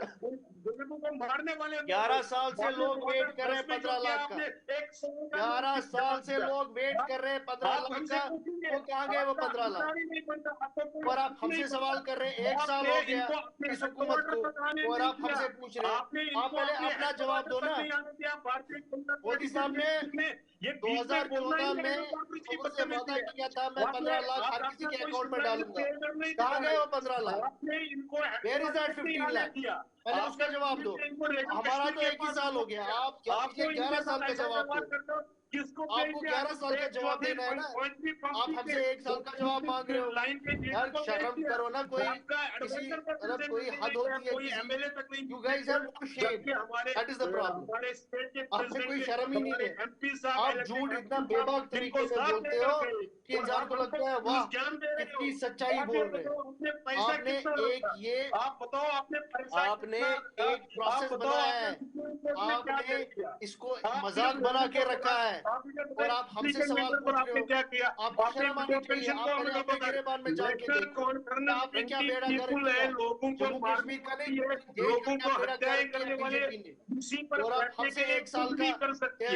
गरीबों को मारने वाले लोग 11 हो। साल से आपने लोग वेट कर रहे 2010 हैं में जो 15 किया, लाख का। आपने एक सौ का 11 नोटिस साल जमा से किया। लोग वेट आप कर रहे हैं 15 आप लाख हमसे का, पूछेंगे, वो कहाँ गए वो 15 लाख? अधिकारी नहीं बनता, आपको कोई और आप नहीं हमसे सवाल बनता। कर रहे हैं, 1 साल आपने हो गया इनको अपने इस हुकूमत हेडक्वार्टर को, तक आने और नहीं आप दिया। हमसे पूछ रहे हैं। आपने आप इनको पहले अपने अपना जवाब दो हेडक्वार्टर ना। तक नहीं आने दिया। भारतीय जनता पार्टी मोदी के साहब ने लीडरशिप ने ये बीच में बोलना 2014 ही में हेडक्वार्टर की लोगों से बदतमीजी वादा है। किया था, मैं 15 लाख हर किसी के अकाउंट में डालूंगा। कहाँ गए वो 15 लाख? आपने इनको वेयर इज दैट हेडक्वार्टर नहीं 15 आने लाख? दिया। पहले आपने उसका जवाब दो। इनको रेडियो हमारा कश्मीर तो के एक ही पास साल हो गया, आप क्या आपको पिछले 11 इनके साल साथ का ऐसा जवाब व्यवहार दो। करते हो, किसको आपको भेजते 11 साल का जवाब देना है ना, आप हमसे 1 साल का जवाब मांग रहे हो। लाइन के यार को शर्म भेज दिया। करो ना, कोई आपका किसी एडवाइजर का मतलब कोई प्रेजेंट हद नहीं गया, होती है कोई किसी। एमएलए तक नहीं you guys have no shame, जबकि हमारे दैट इज द प्रॉब्लम। हमारे स्टेट के आप में कोई प्रेसिडेंट, शर्म ही नहीं हमारे है। एमपी साहब, आप इलेक्टेड झूठ इतना एमपी बेबाक साहब, तरीके जिनको से साथ बोलते लेकर हो गए, कि और इंसान को आप लगता है हमको वाह ज्ञान दे रहे कितनी हो। सच्चाई आप बोल ये रहे हैं। बताओ, आपने पैसा आपने कितना एक रखा? ये आप बताओ, आपने पैसा आपने कितना रखा? एक प्रोसेस आप बताओ, बनाया आपने है, सुप्रीम कोर्ट में क्या आपने तय किया? इसको आप मजाक सिर्फ बना लोगों के को रखा है, आप मुझे और बताइए, आप बिजली हमसे के सवाल मीटर पर पूछ रहे आपने हो। क्या किया? आपको आपने शर्म आनी विड्रॉ चाहिए। पेंशन आप को पहले मुझे अपने बताया। गिरेबान में झांक के लेफ्टिनेंट देखो कि गवर्नर आपने क्या 20 बेड़ा गर्क पीपुल किया। है, लोगों को जम्मू मारने कश्मीर का वाली नहीं, है, पूरी देश लोगों का को बेड़ा हत्याएं गर्क किया करने वाले, बीजेपी ने। इसी पर और आप बैठने हमसे के लिए 1 साल कुछ का भी कर सकती है।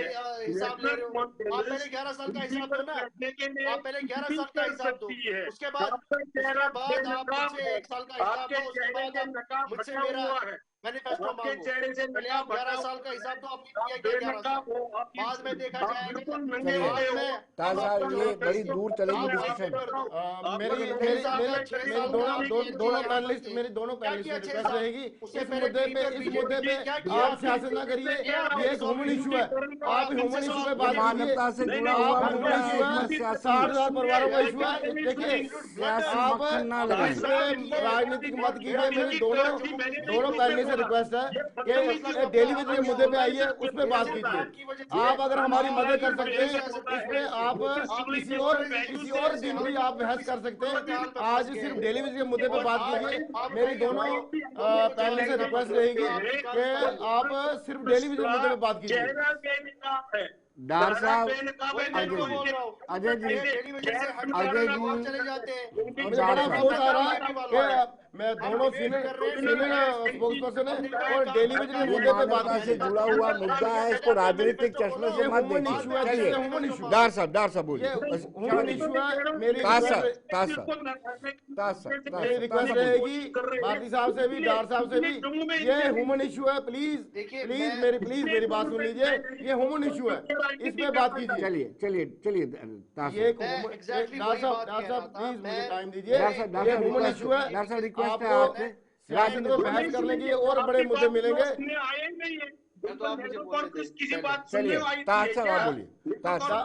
हिसाब ले रहे हो। आप पहले 11 साल का इसी हिसाब पर दो ना। बैठने के लिए आप पहले 11 कुछ भी साल का कर हिसाब दो, सकती है। उसके बाद आपका चेहरा आप बेनकाब मुझसे है, 1 साल का हिसाब आपके दो, उसके चेहरे बाद से आप नकाब मुझसे हटा मेरा हुआ है, मैनिफेस्टो आपके मांगो। चेहरे से पहले नकाब आप 11 हटा साल का हुआ है, हिसाब दो, आपने आप किया क्या 11 साल? बेनकाब हो, बाद में देखा आप जाएगा। बिल्कुल नंगे चलिए। बाद पड़े में हो। ताज हम साहब, आपको ये जवाब बड़ी देंगे। दूर चलेगी आप डिस्कशन। कर दो। मेरी छह मेरी साल मेरी का, 6 मेरी साल का दोनों आपने दोनों दोनों किया पैनलिस्ट यहाँ पे। मेरी दोनों क्या पैनलिस्ट किया से 6 रिक्वेस्ट साल? रहेगी, उससे इस पहले मुद्दे पे बीजेपी क्या किया आप आपने? सियासत ना करिए। ये एक ह्यूमन इशू है, आप ह्यूमन इशू पे ये बात मानवता से कीजिए। जुड़ा आप हुआ ह्यूमन मुद्दा इशू है, इसमें है, सियासी 60,000 परिवारों का इशू है। देखिए, सियासी आप मक्खन ना लगाएं। इस पे राजनीतिक मत कीजिए। मेरी दोनों पैनलिस्ट से रिक्वेस्ट है कि टेलीविजन के मुद्दे पे आइए, उस पे बात कीजिए। आप अगर हमारी मदद कर सकते हैं, इस पे आप किसी और दिन भी आप बहस कर सकते हैं। आज सिर्फ टेलीविजन के मुद्दे पे बात कीजिए। मेरी दोनों पैनलिस्ट से रिक्वेस्ट रहेगी कि आप सिर्फ टेलीविजन के मुद्दे पे बात कीजिए। डार साहब, अजय जी चले जाते हैं। मुझे बड़ा अफसोस आ रहा है कि मैं दोनों सीनियर स्पोक्स पर्सन है और टेलीविजन के ये मुद्दे पे बात मानवता से कीजिए। जुड़ा हुआ मुद्दा है, इसको राजनीतिक चश्मे से ये मत ह्यूमन इशू देखिए। है, चलिए, ह्यूमन इशू डार साहब ये बोलिए। ह्यूमन इशू है। मेरी ताज साहब, रिक्वेस्ट ताज साहब, मेरी रिक्वेस्ट रहेगी भारती साहब से भी, डार साहब से भी, ये ह्यूमन इशू है। प्लीज मेरी बात सुन लीजिए। ये ह्यूमन इशू है, इस पे बात कीजिए। चलिए ताज ये साहब, डार साहब प्लीज मुझे टाइम दीजिए। डार साहब, ये ह्यूमन इशू है। डार साहब रिक्वेस्ट है आपको आपसे। सियासत में बहस करने के लिए और बड़े मुद्दे मिलेंगे। मैं तो आप मुझे बोलने दें किसी पहले। बात चलिए सुनने आई ताज थी साहब क्या? आप बोलिए। ताज साहब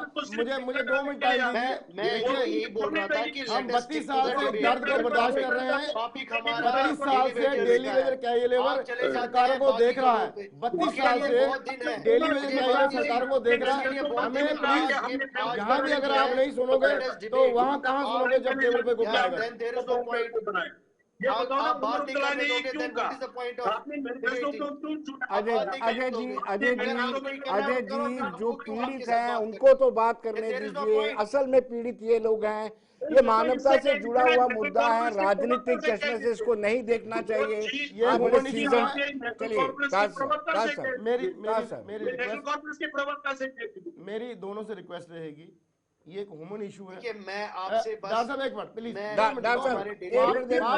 मुझे 2 मिनट टाइम दीजिए। मैं यही बोल रहा था कि हम let us 32 stick to साल the से debate. दर्द को बर्दाश्त कर रहे हैं। टॉपिक हमारा 32 साल से डेली डेली वेजर्स वेजर क्या ये लेबर आप चले जाते सरकारों हैं को बाकी देख रहा है। खबरों पे। 32 उसके साल लिए से बहुत दिन है। डेली वेजर मुझे क्या ये बात सरकारों को देख रहा इसके लिए है। बहुत हमें दिन प्लीज आज यहाँ भी अगर है, आप नहीं सुनोगे let us तो debate. वहाँ कहाँ सुनोगे जब टेबल पे गुट Yeah, आएगा। then there is no point. आप बात नहीं करने दोगे then what is the point of debating? Ajay ji जो आपके पीड़ित साथ हैं बात उनको तो बात करने There is no दीजिए। point. असल में पीड़ित ये लोग हैं, ये मानवता से जुड़ा हुआ मुद्दा है, राजनीतिक चश्मे से इसको नहीं देखना चाहिए। ये आप ह्यूमन सीजन इशू है। चलिए ताज साहब मेरी दोनों से रिक्वेस्ट रहेगी, ये एक ह्यूमन इशू है। देखिए मैं आपसे बस डॉक्टर साहब एक मिनट प्लीज। आप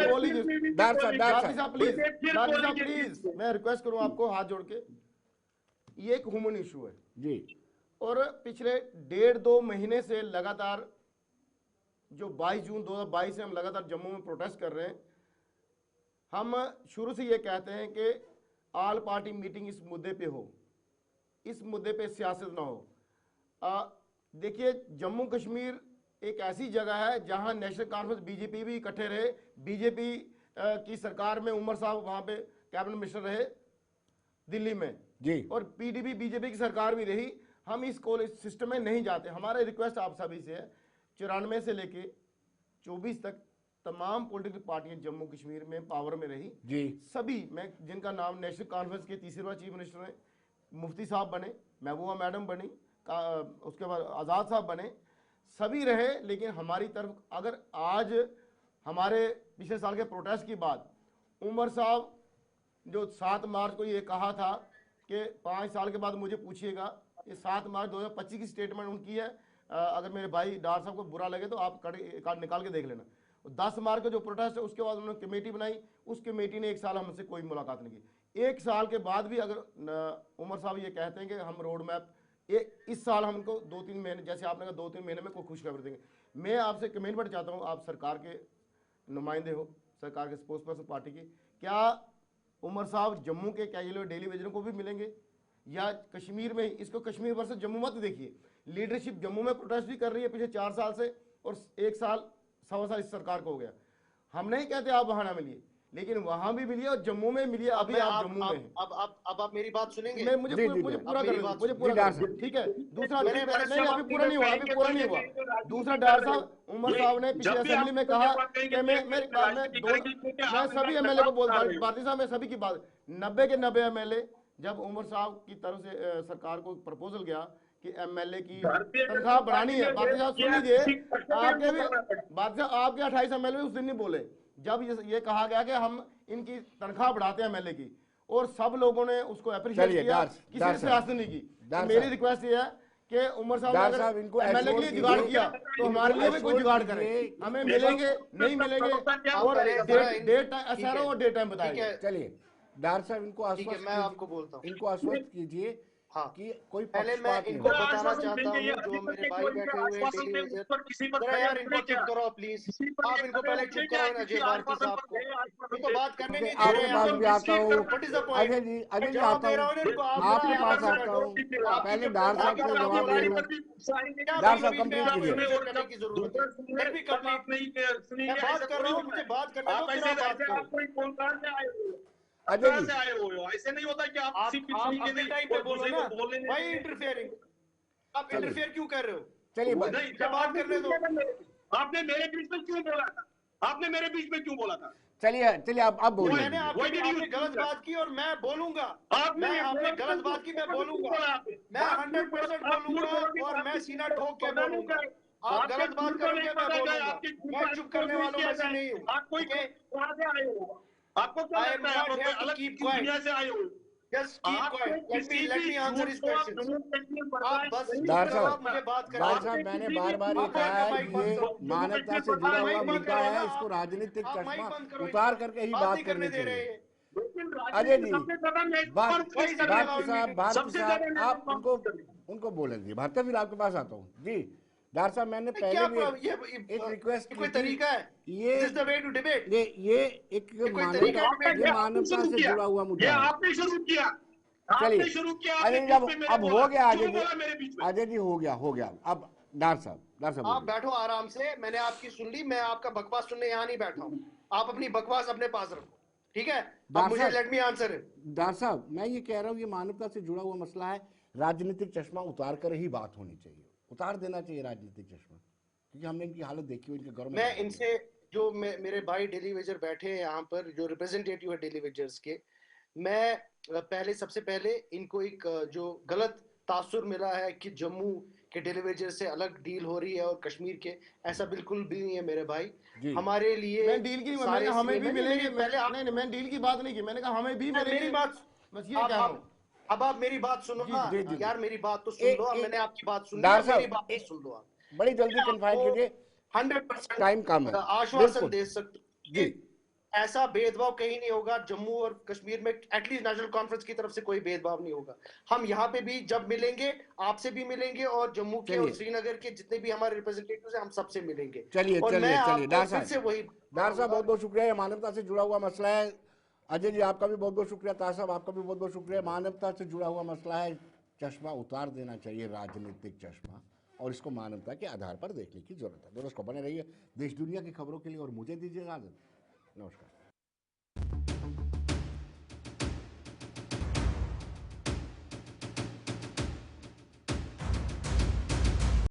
बोलिए डॉक्टर साहब प्लीज। डॉक्टर साहब प्लीज मैं रिक्वेस्ट करूं आपको हाथ जोड़ के। ये एक ह्यूमन इशू है जी। और पिछले 1.5-2 महीने से लगातार जो 22 जून 2022 से हम लगातार जम्मू में प्रोटेस्ट कर रहे हैं। हम शुरू से ये कहते हैं कि ऑल पार्टी मीटिंग इस मुद्दे पे हो, इस मुद्दे पे सियासत ना हो। देखिए जम्मू कश्मीर एक ऐसी जगह है जहां नेशनल कॉन्फ्रेंस बीजेपी भी इकट्ठे रहे, बीजेपी की सरकार में उमर साहब वहां पे कैबिनेट मिनिस्टर रहे दिल्ली में जी, और पीडीपी बीजेपी की सरकार भी रही। हम इस कॉलेज सिस्टम में नहीं जाते। हमारा रिक्वेस्ट आप सभी से है, 94 से लेके 24 तक तमाम पॉलिटिकल पार्टियां जम्मू कश्मीर में पावर में रही जी। सभी, मैं जिनका नाम नेशनल कॉन्फ्रेंस के तीसरे बार चीफ मिनिस्टर हैं, मुफ्ती साहब बने, महबूबा मैडम बनी, उसके बाद आज़ाद साहब बने, सभी रहे। लेकिन हमारी तरफ अगर आज हमारे पिछले साल के प्रोटेस्ट की बात, उमर साहब जो 7 मार्च को ये कहा था कि 5 साल के बाद मुझे पूछिएगा, ये 7 मार्च 2025 की स्टेटमेंट उनकी है। अगर मेरे भाई डार साहब को बुरा लगे तो आप कार्ड निकाल के देख लेना। 10 मार्च का जो प्रोटेस्ट है उसके बाद उन्होंने कमेटी बनाई, उस कमेटी ने 1 साल हमसे कोई मुलाकात नहीं की। 1 साल के बाद भी अगर उमर साहब ये कहते हैं कि हम रोड मैप इस साल हमको 2-3 महीने, जैसे आपने कहा 2-3 महीने में कोई खुशखबरी देंगे। मैं आपसे कमेंटमेंट चाहता हूँ, आप सरकार के नुमाइंदे हो, सरकार के स्पोक्स पर्सन पार्टी की, क्या उमर साहब जम्मू के कैजुअल डेली वेजरों को भी मिलेंगे या कश्मीर में? इसको कश्मीर वर्सेस जम्मू मत देखिए। लीडरशिप जम्मू में प्रोटेस्ट भी कर रही है पिछले 4 साल से और 1 साल 1.25 साल इस सरकार को हो गया। हम नहीं कहते आप वहां ना मिलिए, लेकिन वहां भी मिलिए और जम्मू में मिलिए। अभी आप जम्मू में हैं। अब आप मेरी बात सुनेंगे? मैं मुझे पूरा कर लो, मुझे पूरा कर लो, ठीक है। दूसरा नहीं, अभी पूरा नहीं हुआ। दूसरा डार साहब, उमर साहब ने पिछले असेंबली में कहा कि मैं सभी एमएलए को भारतीय साहब, मैं सभी की बात 90 के 90 एमएलए, जब उमर साहब की तरफ से सरकार को प्रपोजल गया कि एमएलए की तनख्वाह बढ़ानी है, भारतीय साहब सुन लीजिए, आपके भी भारतीय साहब आपके 28 एमएलए उस दिन नहीं बोले जब ये कहा गया कि हम इनकी तनख्वाह बढ़ाते हैं एमएलए की, और सब लोगों ने उसको अप्रिशिएट किया, किसी ने सियासत नहीं की। तो मेरी रिक्वेस्ट ये है कि उमर साहब ने अगर एमएलए के लिए जुगाड़ किया तो हमारे लिए भी कोई जुगाड़ करें। हमें मिलेंगे नहीं मिलेंगे और डेट टाइम बताएंगे। चलिए डार साहब इनको मैं आपको बोलता हूँ, इनको आश्वस्त कीजिए कि कोई पहले मैं इनको बताना चाहता हूँ, जो मेरे भाई बैठे हुए हैं डेली वेजर, जरा यार इनको चुप करो प्लीज। आप इनको पहले चुप करो अजय भारती साहब को, इनको बात करने नहीं दे रहे हैं। आपके पास भी आता हूँ what is the point? Ajay ji आता हूँ, आपके पास आता हूँ, पहले डार साहब को जवाब देना। डार साहब कंप्लीट कीजिए। मैं भी कंप्लीट मैं बात कर रहा हूँ, मुझे बात करने दो, फिर आप बात करो। अजय जी से आए हो, ऐसे नहीं होता कि आप अपने टाइम पे बोलो ना, भाई इंटरफेयरिंग, आप इंटरफेयर क्यों कर रहे हो? चलिए क्या बात करने दो। आपने मेरे बीच में क्यों बोला था? आपने मेरे बीच में क्यों बोला था? चलिए आप बोलिए। मैंने आपने गलत बात की और मैं बोलूंगा। आपने गलत बात की, मैं बोलूंगा, मैं 100% बोलूंगा और मैं सीना ठोक के बोलूंगा। आप गलत बात करोगे मैं बोलूंगा, मैं चुप करने वालों में से नहीं हूँ। आप कोई कहाँ से आए हो? आपको क्या लगता है आप अलग दुनिया से आए हो? Just keep quiet. Let me answer his questions. आप बस डार साहब, मुझे बात करने डार साहब मैंने बार ये कहा है कि ये मानवता से जुड़ा हुआ मुद्दा है, इसको राजनीतिक चश्मा उतार करके ही बात करनी चाहिए। अजय जी भारती साहब आप उनको बोले दीजिए। भारती फिर आपके पास आता हूँ जी। डार साहब मैंने पहले भी एक रिक्वेस्ट की, कोई तरीका है? ये एक मानवता से जुड़ा हुआ मुद्दा है। आपने शुरू किया, आपने चलिए शुरू किया, अजय आपने जी बीच में मेरे अब बोला, हो गया क्यों अजय बोला मेरे बीच जी, में? अजय जी हो गया अब डार साहब आप बोलिए। बैठो आराम से, मैंने आपकी सुन ली, मैं आपका बकवास सुनने यहाँ नहीं बैठा हूँ। आप अपनी बकवास अपने पास रखो, ठीक है? अब डार मुझे साहब लेट मी आंसर इट। डार साहब मैं ये कह रहा हूँ ये मानवता से जुड़ा हुआ मसला है, राजनीतिक चश्मा उतार कर ही बात होनी चाहिए, उतार देना चाहिए राजनीतिक चश्मा, क्योंकि हमने इनकी हालत देखी हुई, इनके घरों में मैं क्या हाल है। इनसे जो मेरे भाई डेली वेजर बैठे हैं यहाँ पर, जो रिप्रेजेंटेटिव है डेली वेजर्स के, मैं पहले सबसे पहले इनको एक जो गलत तासुर मिला है कि जम्मू के डेली वेजर से अलग डील हो रही है और कश्मीर के, ऐसा बिल्कुल भी नहीं है मेरे भाई। जी हमारे लिए मैं डील की मैंने सारे कहा हमें भी मैंने मिलेंगे, मेरी पहले आप नहीं नहीं, मैंने डील की बात नहीं की, मैंने कहा हमें भी मिलेंगे, मेरी बात बस ये कह रहा हूँ। अब आप मेरी बात सुनो जी ना जी जी यार, मेरी बात तो ए, सुन लो। अब ए, मैंने आपकी बात सुन ली, डार अब मेरी साहब बात भी सुन लो आप। बड़ी जल्दी मैं कन्फाइन आपको कीजिए, 100% टाइम कम है। आश्वासन बिल्कुल दे सकता हूं जी, कि ऐसा भेदभाव कहीं नहीं होगा जम्मू और कश्मीर में, एटलीस्ट नेशनल कॉन्फ्रेंस की तरफ से कोई भेदभाव नहीं होगा। हम यहाँ पे भी जब मिलेंगे, आपसे भी मिलेंगे, और जम्मू के और चलिए श्रीनगर के जितने भी हमारे रिप्रेजेंटेटिव्स हैं, हम सबसे मिलेंगे। चलिए और मैं चलिए आपको डार फिर साहब, से वही डार साहब बताऊंगा। बहुत बहुत शुक्रिया, ये मानवता से जुड़ा हुआ मसला है। अजय जी आपका भी बहुत बहुत शुक्रिया, तार साहब आपका भी बहुत बहुत शुक्रिया, मानवता से जुड़ा हुआ मसला है, चश्मा उतार देना चाहिए राजनीतिक चश्मा, और इसको मानवता के आधार पर देखने की जरूरत है। दोस्तों बने रहिए देश दुनिया की खबरों के लिए और मुझे दीजिए इजाजत, नमस्कार।